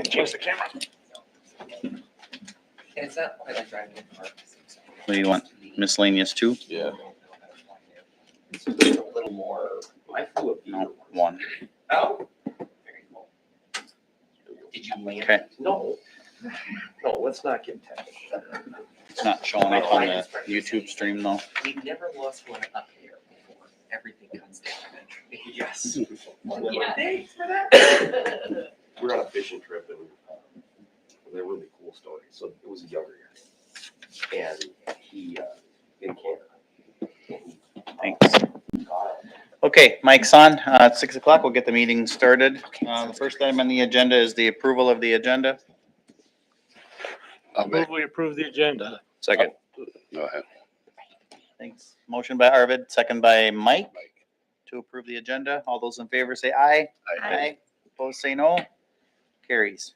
Change the camera. And it's not quite like driving in the park. What do you want? Miscellaneous 2? Yeah. It's just a little more. I flew a No, 1. Oh. Very cool. Did you land? Okay. No. No, let's not get technical. It's not showing up on the YouTube stream though. We've never lost one up here before. Everything comes down. Yes. Yeah. Thanks for that. We're on a fishing trip and they're really cool stories. So it was a younger guy. And he, in Canada. Thanks. Okay, mic's on. It's 6 o'clock. We'll get the meeting started. The first item on the agenda is the approval of the agenda. Move we approve the agenda. Second. Go ahead. Thanks. Motion by Arvid, second by Mike to approve the agenda. All those in favor say aye. Aye. Opposed say no. Carries.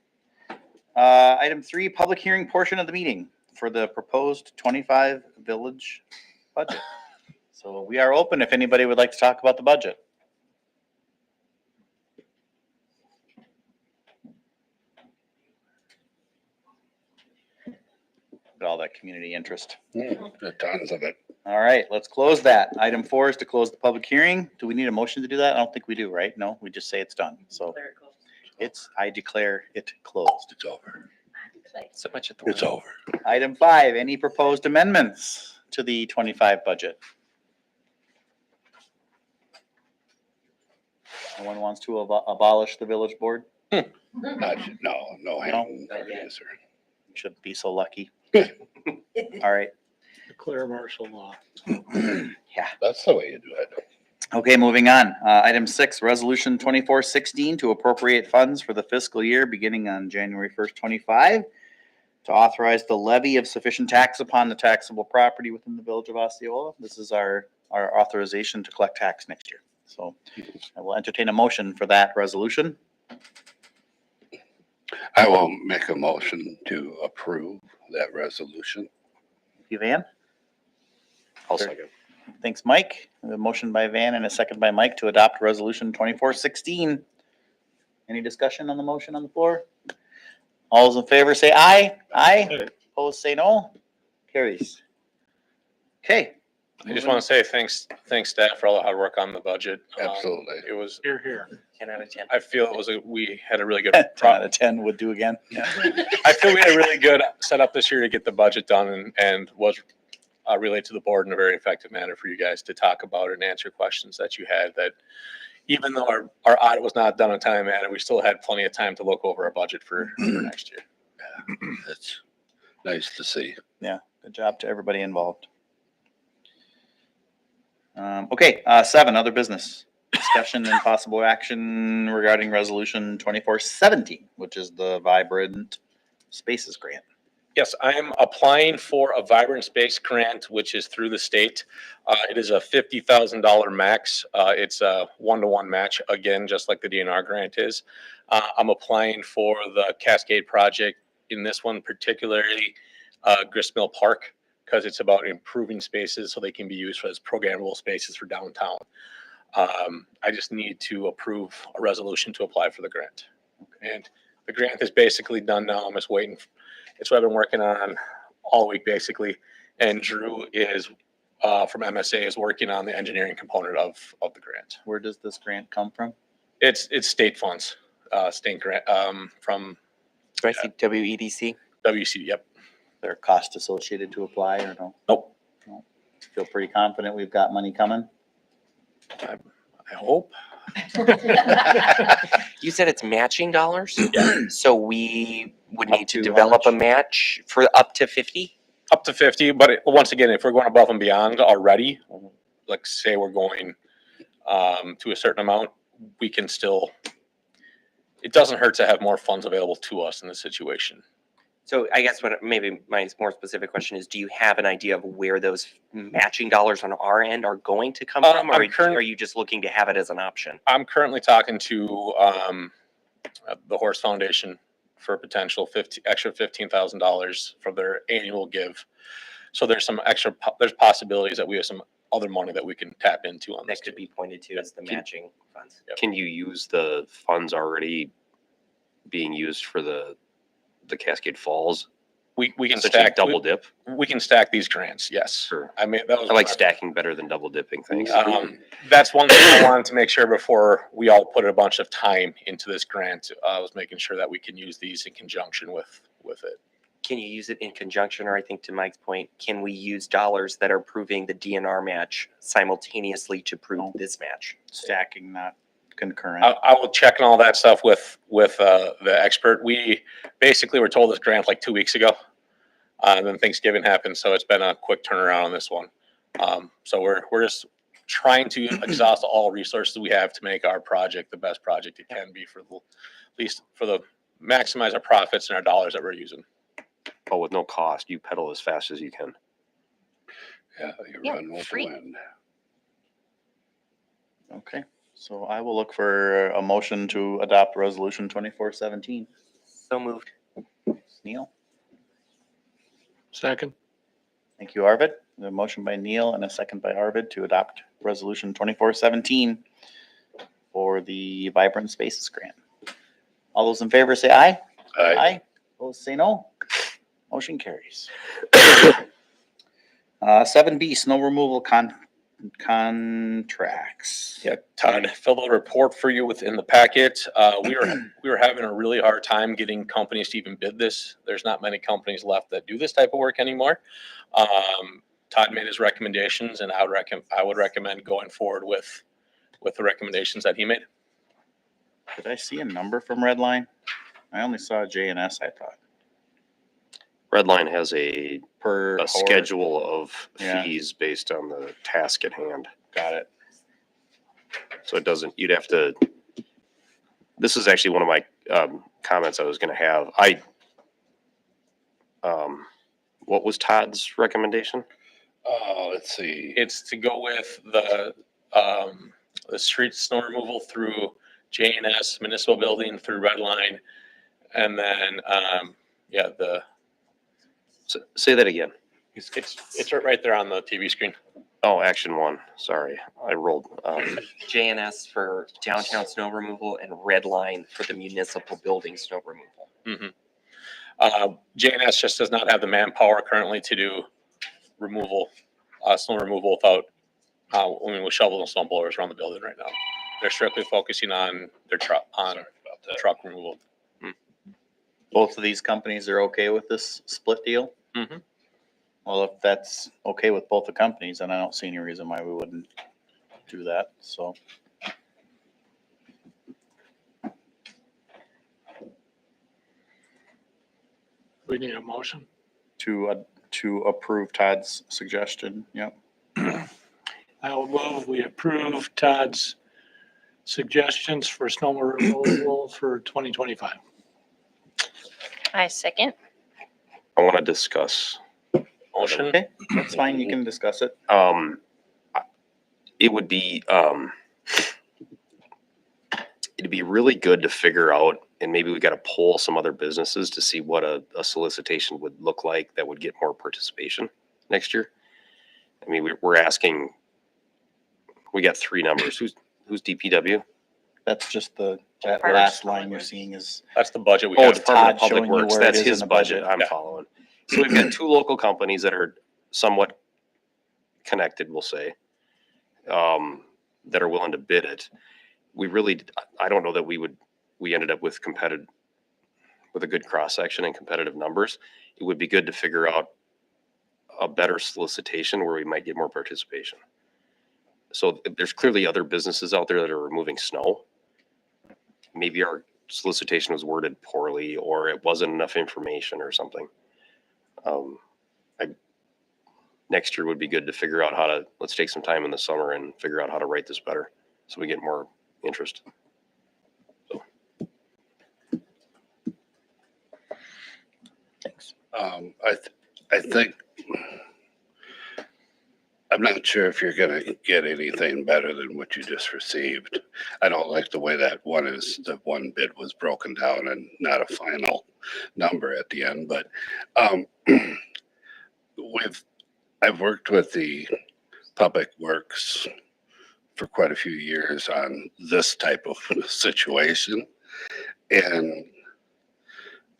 Item 3, public hearing portion of the meeting for the proposed 25 village budget. So we are open if anybody would like to talk about the budget. Look at all that community interest. Tons of it. All right, let's close that. Item 4 is to close the public hearing. Do we need a motion to do that? I don't think we do, right? No, we just say it's done. So I declare it closed. It's over. So much at the It's over. Item 5, any proposed amendments to the 25 budget? No one wants to abolish the village board? No, hand Not yet. answer. Shouldn't be so lucky. All right. Declare martial law. Yeah. That's the way you do it. Okay, moving on. Item 6, resolution 2416 to appropriate funds for the fiscal year beginning on January 1st, 25 to authorize the levy of sufficient tax upon the taxable property within the village of Osceola. This is our authorization to collect tax next year. So I will entertain a motion for that resolution. I will make a motion to approve that resolution. You, Van? I'll second. Thanks, Mike. A motion by Van and a second by Mike to adopt resolution 2416. Any discussion on the motion on the floor? All those in favor say aye. Aye. Opposed say no. Carries. Okay. I just want to say thanks staff for all the hard work on the budget. Absolutely. It was, Here. 10 out of 10. I feel it was, we had a really good, 10 out of 10 would do again. I feel we had a really good setup this year to get the budget done and was relayed to the board in a very effective manner for you guys to talk about and answer questions that you had, that even though our audit was not done on time, we still had plenty of time to look over our budget for next year. That's nice to see. Yeah, good job to everybody involved. Okay, 7, other business. Discussion and possible action regarding resolution 2417, which is the Vibrant Spaces Grant. Yes, I'm applying for a Vibrant Space grant, which is through the state. It is a $50,000 max. It's a 1-to-1 match, again, just like the DNR grant is. I'm applying for the Cascade project, in this one particularly, Gristmill Park, because it's about improving spaces so they can be used as programmable spaces for downtown. I just need to approve a resolution to apply for the grant. And the grant is basically done now. I'm just waiting. It's what I've been working on all week, basically. And Drew is from MSA is working on the engineering component of the grant. Where does this grant come from? It's state funds, state grant from Do I see WEDC? WC. Yep. There cost associated to apply or no? Nope. No. Feel pretty confident we've got money coming? I hope. You said it's matching dollars? Yeah. So we would Up need to to develop how a match for up to 50? Up to 50, but once again, if we're going above and beyond already, like say we're going to a certain amount, we can still, it doesn't hurt to have more funds available to us in this situation. So I guess what maybe my more specific question is, do you have an idea of where those matching dollars on our end are going to come from? Or are you just looking to have it as an option? I'm currently talking to the Horse Foundation for a potential extra $15,000 for their annual give. So there's some extra, there's possibilities that we have some other money that we can tap into on this. That could be pointed to as the matching funds. Yep. Can you use the funds already being used for the Cascade Falls? We can Essentially stack double dip? We can stack these grants. Yes. Sure. I mean, that was I like my- stacking better than double dipping things. That's one thing I wanted to make sure before we all put a bunch of time into this grant. I was making sure that we can use these in conjunction with it. Can you use it in conjunction, or I think to Mike's point, can we use dollars that are proving the DNR match simultaneously to prove No. this match? Stacking, not concurrent. I will check on all that stuff with the expert. We basically were told this grant like 2 weeks ago. And then Thanksgiving happened, so it's been a quick turnaround on this one. So we're just trying to exhaust all resources we have to make our project the best project it can be for the, at least for the maximize our profits and our dollars that we're using. Oh, with no cost, you pedal as fast as you can. Yeah, you Yeah, run with the free. wind. Okay, so I will look for a motion to adopt resolution 2417. So moved. Neil? Second. Thank you, Arvid. A motion by Neil and a second by Arvid to adopt resolution 2417 for the Vibrant Spaces Grant. All those in favor say aye. Aye. Opposed, say no. Motion carries. 7B, snow removal contracts. Yeah, Todd filled out a report for you within the packet. We were having a really hard time getting companies to even bid this. There's not many companies left that do this type of work anymore. Todd made his recommendations, and I would recommend going forward with the recommendations that he made. Did I see a number from Redline? I only saw J&S, I thought. Redline has a Per hour. schedule of Yeah. fees based on the task at hand. Got it. So it doesn't, you'd have to, this is actually one of my comments I was going to have. What was Todd's recommendation? Let's see. It's to go with the street snow removal through J&S Municipal Building through Redline, and then Say that again. it's right there on the TV screen. Oh, action one. Sorry, I rolled. JNS for downtown snow removal and Red Line for the municipal building snow removal. J&S just does not have the manpower currently to do removal, snow removal without, with shovels and snow blowers around the building right now. They're strictly focusing on their truck, truck removal. Both of these companies are okay with this split deal? Mhm. Well, if that's okay with both the companies, then I don't see any reason why we wouldn't do that, so. We need a motion. To approve Todd's suggestion, yep. I will move, we approve Todd's suggestions for snow removal for 2025. I second. I want to discuss. Motion. Okay, that's fine, you can discuss it. It would be it'd be really good to figure out, and maybe we got to poll some other businesses to see what a solicitation would look like that would get more participation next year. I mean, we're asking. We got three numbers. Who's DPW? That's just that Department last of line Public you're Works. seeing is, That's the budget we Oh, have. Department of Todd Public showing you Works. where it That's is in his the budget. budget. I'm Yeah. following. So we've got two local companies that are somewhat connected, we'll say, that are willing to bid it. I don't know that we ended up with a good cross section and competitive numbers. It would be good to figure out a better solicitation where we might get more participation. So there's clearly other businesses out there that are removing snow. Maybe our solicitation was worded poorly, or it wasn't enough information or something. Next year would be good to figure out let's take some time in the summer and figure out how to write this better so we get more interest. thanks. I think, I'm not sure if you're gonna get anything better than what you just received. I don't like the way the one bid was broken down and not a final number at the end, but, I've worked with the Public Works for quite a few years on this type of situation. And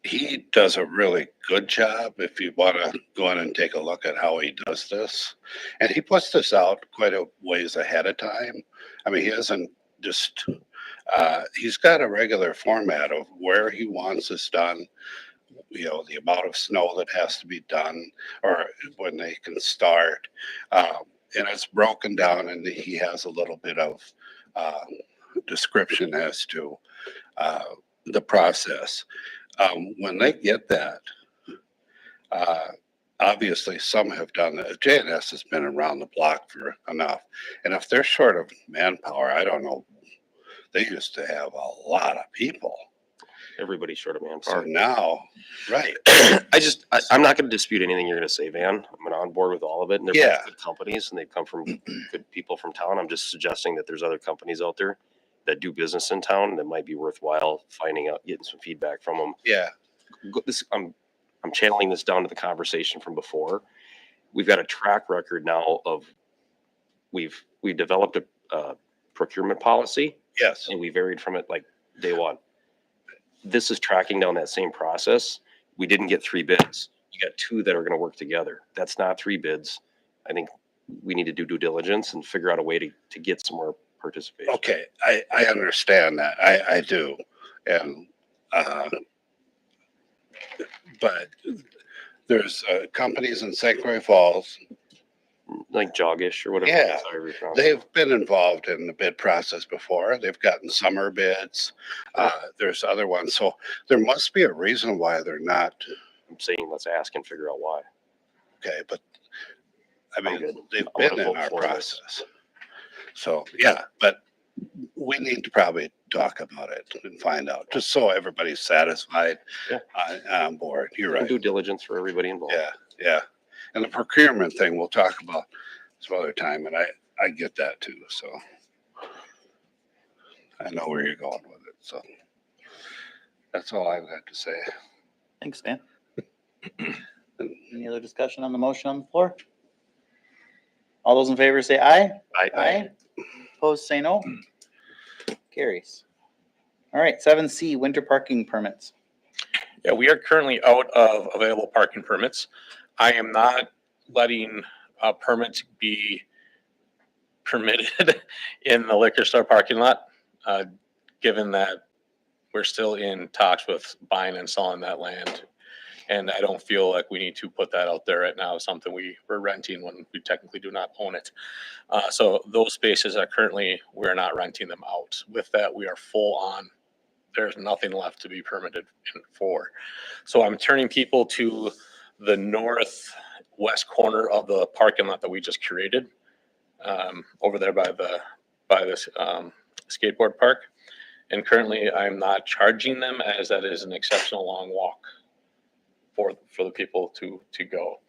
he does a really good job if you want to go in and take a look at how he does this. And he puts this out quite a ways ahead of time. I mean, he doesn't just, he's got a regular format of where he wants this done, you know, the amount of snow that has to be done or when they can start. And it's broken down and he has a little bit of description as to the process. When they get that, obviously some have done it. JNS has been around the block for enough. And if they're short of manpower, I don't know, they used to have a lot of people. Everybody's short of So manpower. now, right. I'm not gonna dispute anything you're gonna say, Van. I'm on board with all of it, and they're Yeah. both good companies, and they've come from good people from town. I'm just suggesting that there's other companies out there that do business in town that might be worthwhile finding out, getting some feedback from them. Yeah. I'm channeling this down to the conversation from before. We've got a track record now of, we've developed a procurement policy, Yes. and we varied from it like day one. This is tracking down that same process. We didn't get 3 bids. You got 2 that are gonna work together. That's not 3 bids. I think we need to do due diligence and figure out a way to get some more participation. Okay. I understand that. I do. And, but there's companies in St. Croix Falls. Like Joggish or whatever. Yeah, however you pronounce it. they've been involved in the bid process before. They've gotten summer bids. There's other ones. So there must be a reason why they're not. I'm saying let's ask and figure out why. Okay, but I I'm good. mean, they've I'm gonna been in vote our for this. process. So, yeah, but we need to probably talk about it and find out, just so everybody's satisfied Yeah. on board. You're And right. due diligence for everybody involved. Yeah, yeah. And the procurement thing, we'll talk about some other time, and I get that too, so. I know where you're going with it, so. That's all I've got to say. Thanks, Van. Any other discussion on the motion on the floor? All those in favor say aye. Opposed, say no. Carries. All right, 7C, winter parking permits. Yeah, we are currently out of available parking permits. I am not letting permits be permitted in the liquor store parking lot, given that we're still in talks with buying and selling that land. And I don't feel like we need to put that out there right now, something we're renting when we technically do not own it. So those spaces are currently, we're not renting them out. With that, we are full on. There's nothing left to be permitted for. So I'm turning people to the northwest corner of the parking lot that we just created, over there by this skateboard park. And currently I'm not charging them, as that is an exceptional long walk for the people to go.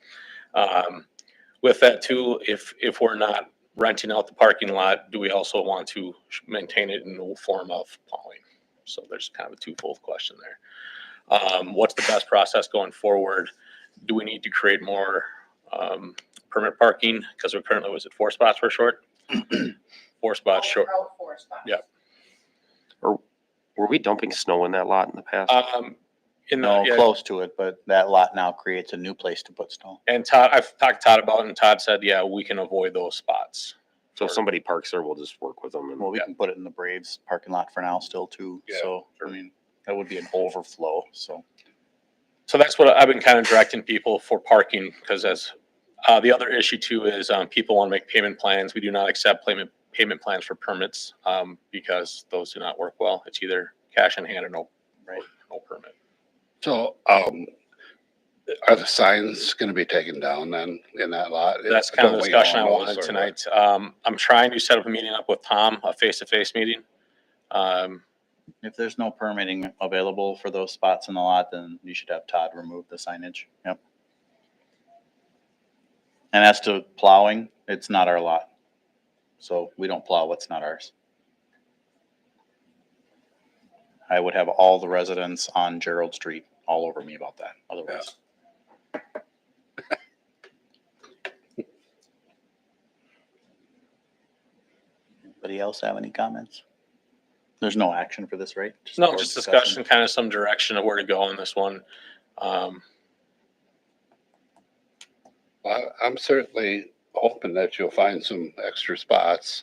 With that too, if we're not renting out the parking lot, do we also want to maintain it in the form of plowing? So there's kind of a twofold question there. What's the best process going forward? Do we need to create more permit parking? Because we're currently, was it 4 spots we're short? 4 spots short. Yeah. Were we dumping snow in that lot in the past? No, Yeah, close to it, but that lot now creates a new place to put snow. and Todd, I've talked to Todd about it, and Todd said, yeah, we can avoid those spots. So if somebody parks there, we'll just work with them. And Well, we can put it in the Braves parking lot for now still too. Yeah, So, I mean, that would be an overflow, so. So that's what I've been kind of directing people for parking, because as the other issue too is people want to make payment plans. We do not accept payment plans for permits because those do not work well. It's either cash in hand or no permit. So, are the signs gonna be taken down then in that lot? That's kind of the Don't we discussion I own those, wanted or what? tonight. I'm trying to set up a meeting up with Tom, a face-to-face meeting. If there's no permitting available for those spots in the lot, then you should have Todd remove the signage. Yep. And as to plowing, it's not our lot. So we don't plow what's not ours. I would have all the residents on Gerald Street all over me about that, otherwise. Anybody else have any comments? There's no action for this, right? No, board just discussion, kind of some direction of where to go on this one. Well, I'm certainly hoping that you'll find some extra spots.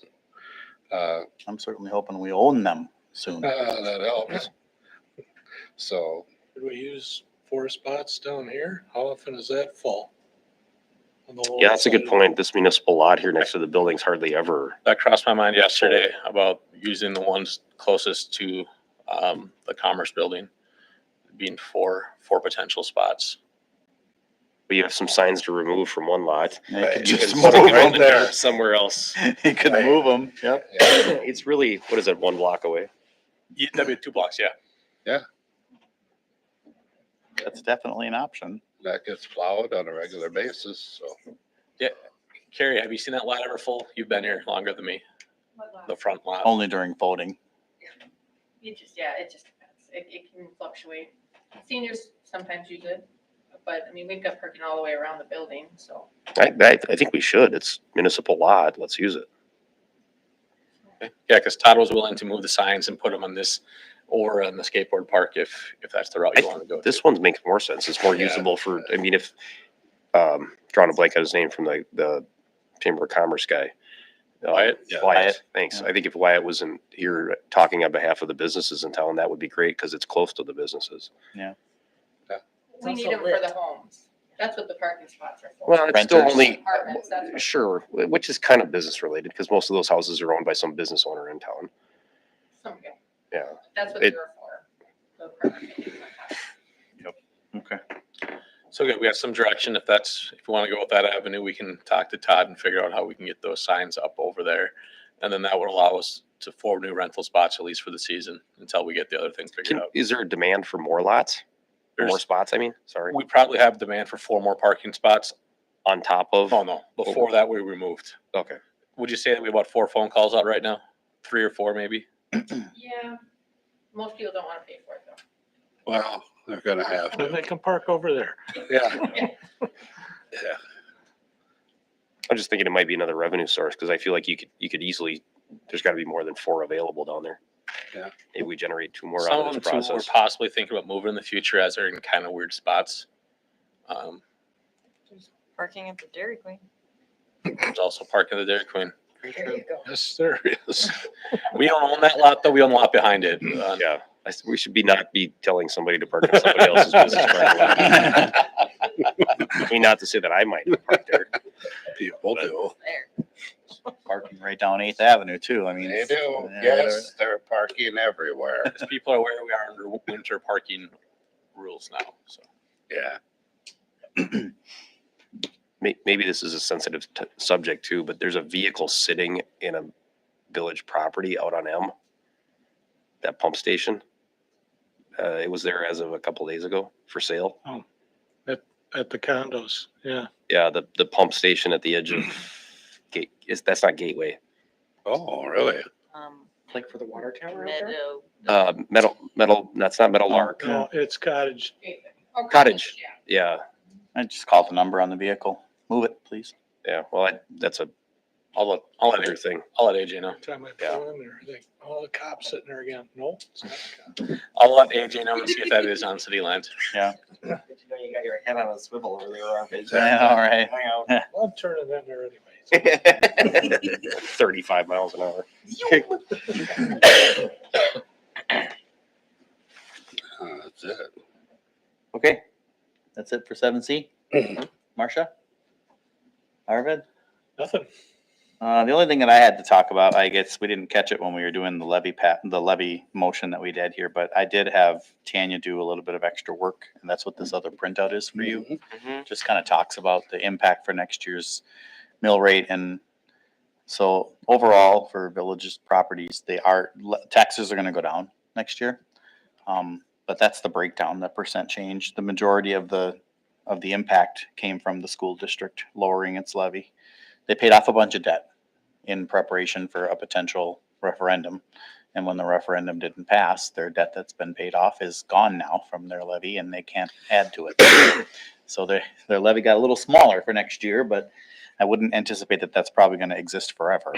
I'm certainly hoping we own them soon. That helps. So, Could we use 4 spots down here? How often is that full? On the lower Yeah, that's a good side? point. This municipal lot here next to the building's hardly ever. That crossed my mind yesterday about using the ones closest to the Commerce Building, being four potential spots. But you have some signs to remove from one lot. You could You just can move put 'em them. right there. Somewhere else. You could Right. move them. Yep. It's really, what is it, 1 block away? That'd be 2 blocks, yeah. That's definitely an option. that gets plowed on a regular basis, so. Carrie, have you seen that lot ever full? You've been here longer than me, the front lot. Only during voting. It just depends. It can fluctuate. Seniors sometimes use it, but I mean, we've got parking all the way around the building, so. I think we should. It's municipal lot. Let's use it. Okay. Yeah, because Todd was willing to move the signs and put them on this or on the skateboard park if that's the route you want to go. This one makes more sense. It's more Yeah. usable for, I mean, if, drawing a blank on his name from the Chamber of Commerce guy. Wyatt? Yeah. Wyatt, thanks. Yeah. I think if Wyatt was in here talking on behalf of the businesses in town, that would be great because it's close to the businesses. We need also them for lit. the homes. That's what the parking spots are for. Well, it's still Renters. only, Apartments, that's what. sure, which is kind of business related because most of those houses are owned by some business owner in town. Some, yeah, Yeah. that's what It- they're for. The apartment buildings like that. Okay. So good, we got some direction. If we want to go with that avenue, we can talk to Todd and figure out how we can get those signs up over there. And then that would allow us to 4 new rental spots, at least for the season, until we get the other thing figured out. Is there a demand for more lots? More There's- spots, I mean, sorry, We probably have demand for 4 more parking spots. on top of? Oh, no, before that, we removed. Okay. Would you say that we have about 4 phone calls out right now? 3 or 4 maybe? Yeah, most people don't want to pay for it though. Well, they're gonna have Then to. they can park over there. Yeah. Yeah. I'm just thinking it might be another revenue source because I feel like you could easily, there's got to be more than 4 available down there. Yeah. Maybe we generate 2 more Some out of of them this too, we're process. possibly thinking about moving in the future as they're in kind of weird spots. Parking at the Dairy Queen. There's also parking at the Dairy Queen. There you go. Yes, there is. We don't own that lot, though. We own the lot behind it. Yeah, we should not be telling somebody to park in somebody else's business parking lot. I mean, not to say that I might park there. People do. There. Parking right down 8th Avenue too. I mean. They do. yeah, Yes, they're parking everywhere. As people are aware, we are under winter parking rules now, so. Yeah. Maybe this is a sensitive subject too, but there's a vehicle sitting in a village property out on M. That pump station. It was there as of a couple days ago for sale. At the condos, yeah. Yeah, the pump station at the edge of that's not Gateway. Oh, really? Like for the water tower out there? Meadow. That's not Meadow Lark. No, it's cottage. Oh, Cottage. Yeah. Yeah, I just called the number on the vehicle. Move it, please. yeah. Well, that's a I'll let other thing. AJ know. Time I Yeah. pull in there, I think, oh, the cop's sitting there again. No, it's not a cop. I'll let AJ know and see if that is on city land. Yeah. You got your head on a swivel over there, Arvid. Yeah, all right. Hang I'm turning in there anyways. out. 35 miles an hour. That's it. Okay. That's it for 7C. Marcia? Arvid? Nothing. The only thing that I had to talk about, I guess we didn't catch it when we were doing the levy motion that we did here, but I did have Tanya do a little bit of extra work, and that's what this other printout is for you. Mhm. Just kind of talks about the impact for next year's mill rate. And so overall for villages properties, taxes are going to go down next year. But that's the breakdown, the percent change. The majority of the impact came from the school district lowering its levy. They paid off a bunch of debt in preparation for a potential referendum. And when the referendum didn't pass, their debt that's been paid off is gone now from their levy and they can't add to it. So their levy got a little smaller for next year, but I wouldn't anticipate that that's probably going to exist forever.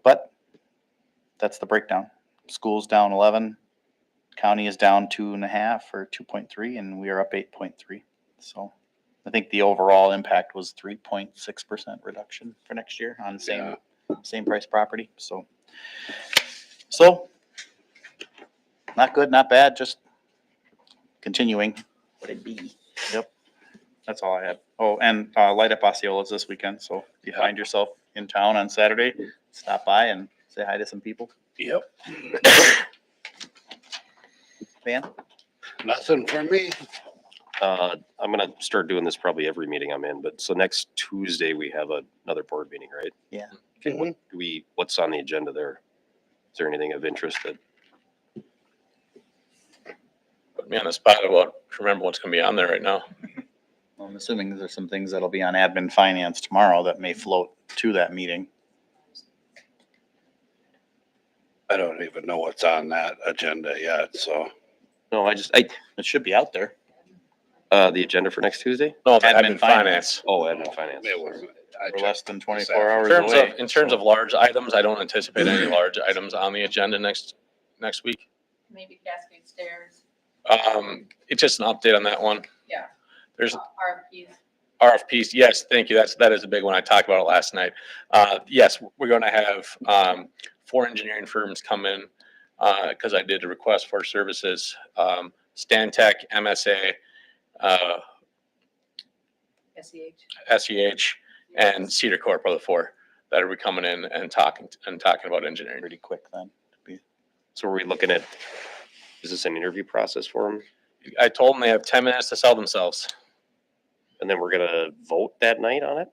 But that's the breakdown. School's down 11, county is down 2.5 or 2.3, and we are up 8.3. So I think the overall impact was 3.6% reduction for next year on same price property. So not good, not bad, just continuing. Would it be? That's all I had. Oh, and light up Osceola's this weekend. So if you find yourself in town on Saturday, stop by and say hi to some people. Yep. Van? Nothing for me. I'm gonna start doing this probably every meeting I'm in, but so next Tuesday we have another board meeting, right? Yeah. Okay, what's on the agenda there? Is there anything of interest that, Put me on the spot. I won't remember what's gonna be on there right now. Well, I'm assuming there's some things that'll be on admin finance tomorrow that may float to that meeting. I don't even know what's on that agenda yet, so. no, It should be out there. the agenda for next Tuesday? No, the Admin admin finance. Oh, admin finance. It was, I We're less checked. than 24 hours In away. terms of large items, I don't anticipate any large items on the agenda next week. Maybe Cascade Stairs, It's just an update on that one. Yeah. There's RFPs. RFPs. Yes, thank you. That is a big one. I talked about it last night. Yes, we're going to have 4 engineering firms come in because I did a request for services. Stantec, MSA, SEH. SEH, and Cedar Corp are the 4 that are coming in and talking about engineering. Pretty quick then. So are we looking at, is this an interview process for them? I told them they have 10 minutes to sell themselves. And then we're gonna vote that night on it?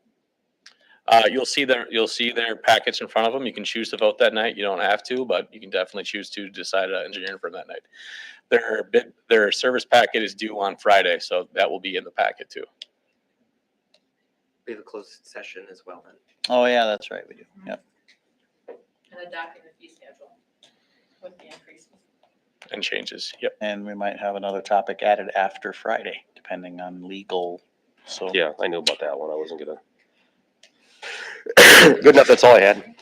You'll see their packets in front of them. You can choose to vote that night. You don't have to, but you can definitely choose to decide an engineering firm that night. Their service packet is due on Friday, so that will be in the packet too. We have a closed session as well then. Oh, yeah, that's right. We do. Yep. And adopting the fee schedule with the increases. And changes. Yep. And we might have another topic added after Friday, depending on legal. So Yeah, I knew about that one. I wasn't gonna. Good enough, that's all I had.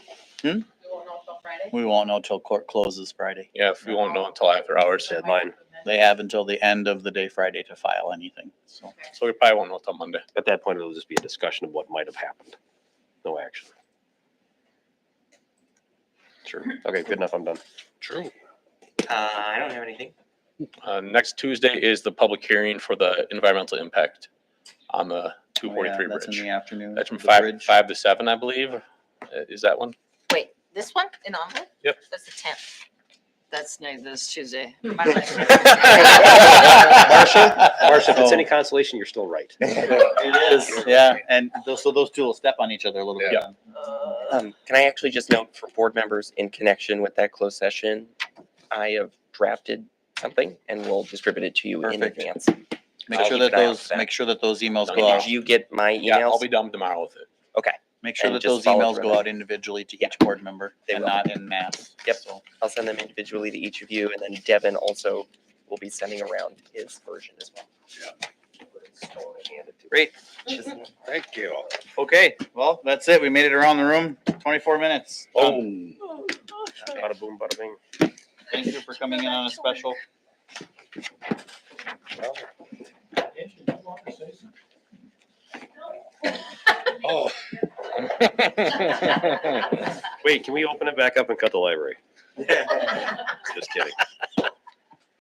We won't know until Friday. we won't know till court closes Friday. Yeah, if we won't know until after hours. Deadline. They have until the end of the day Friday to file anything. So So we probably won't know until Monday. At that point, it'll just be a discussion of what might have happened. No action. Sure. Okay, good enough. I'm done. True. I don't have anything. Next Tuesday is the public hearing for the environmental impact on the oh, 243 yeah, that's in bridge. the afternoon. That's from the 5 bridge. to 7, I believe. Is that one? Wait, this one in Onwood? Yep. That's the 10th. That's no, this Tuesday. My Marcia, if it's Oh. any consolation, you're still right. It is, yeah, and so those two will step on each other a little bit. Yeah. Can I actually just note for board members in connection with that closed session, I have drafted something and we'll distribute it to you in Perfect. advance. Make I'll sure keep that an eye out for that. make sure that those emails And go And out. did you get my Yeah, I'll emails? be done tomorrow with it. Make sure and that just those follow emails through. go out individually to Yeah. each board member They and will. not in mass. Yep. So, I'll send them individually to each of you, and then Devin also will be sending around his version as well. Great. Thank you. Okay, well, that's it. We made it around the room. 24 minutes. Done. Bada boom, bada bing. Thank you for coming in on a special. Oh, Wait, can we open it back up and cut the library? Just kidding.